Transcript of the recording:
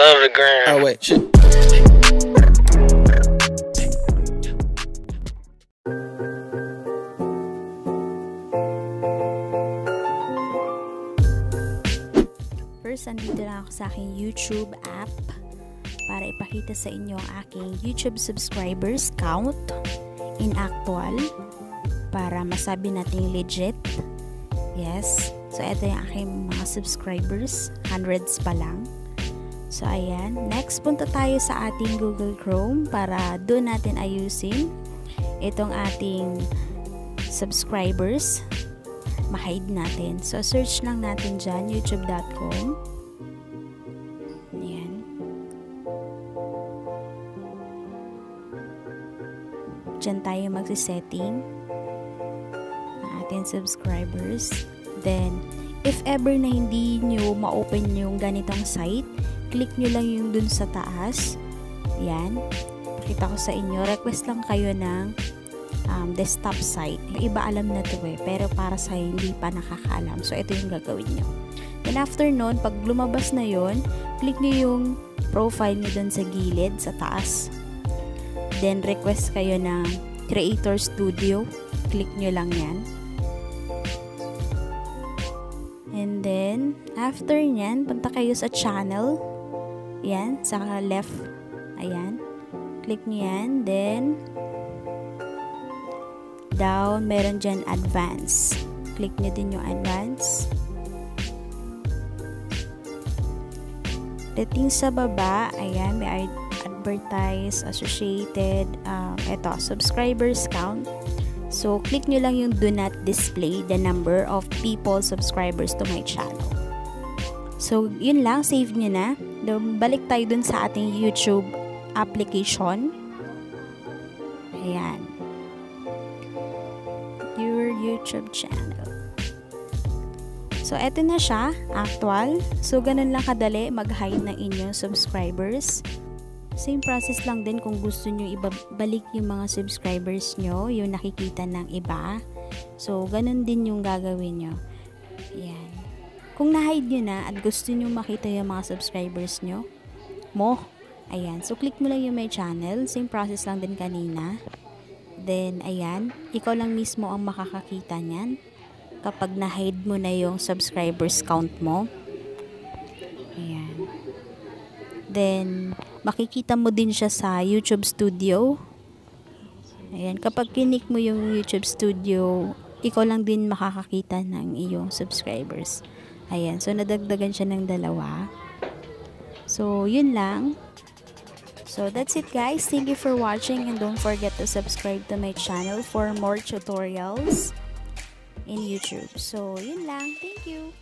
love the gram. Oh wait, shit. First, andito lang ako sa aking YouTube app para ipakita sa inyo ang aking YouTube subscribers count in actual para masabi nating legit. Yes. So, ito yung aking mga subscribers. Hundreds pa lang. So, ayan. Next, punta tayo sa ating Google Chrome para doon natin ayusin itong ating subscribers. Ma-hide natin. So, search lang natin dyan, youtube.com. Ayan. Dyan tayo magsisetting ng ating subscribers. Then, if ever na hindi nyo ma-open yung ganitong site, click nyo lang yung dun sa taas. Ayan. Pakita ko sa inyo. Request lang kayo ng desktop site. Iba alam na to pero para sa hindi pa nakakaalam. So, ito yung gagawin nyo. Then, after nun, pag lumabas na yon, click nyo yung profile nyo dun sa gilid, sa taas. Then, request kayo ng Creator Studio. Click nyo lang yan. And then, after nyan, punta kayo sa channel. Yan, sa left. Ayan. Click nyo yan. Then, down, meron dyan advance. Click nyo din yung advance. Dating sa baba, ayan, may advertise, associated, eto, subscribers count. So, click nyo lang yung do not display the number of people subscribers to my channel. So, yun lang, save nyo na. Balik tayo dun sa ating YouTube application. Ayan. Your YouTube channel. So, eto na siya, actual. So, ganun lang kadali mag-hide ng inyong subscribers. Same process lang din kung gusto nyo ibalik yung mga subscribers nyo, yung nakikita ng iba. So, ganun din yung gagawin nyo. Ayan. Kung na-hide nyo na at gusto nyo makita yung mga subscribers nyo, ayan. So, click mo lang yung my channel. Same process lang din kanina. Then, ayan, ikaw lang mismo ang makakakita niyan kapag na-hide mo na yung subscribers count mo. Ayan. Then, makikita mo din siya sa YouTube Studio. Ayan, kapag kinik mo yung YouTube Studio, ikaw lang din makakakita ng iyong subscribers. Ayan, so nadagdagan siya ng 2. So, yun lang. So, that's it guys. Thank you for watching and don't forget to subscribe to my channel for more tutorials in YouTube. So, yun lang. Thank you.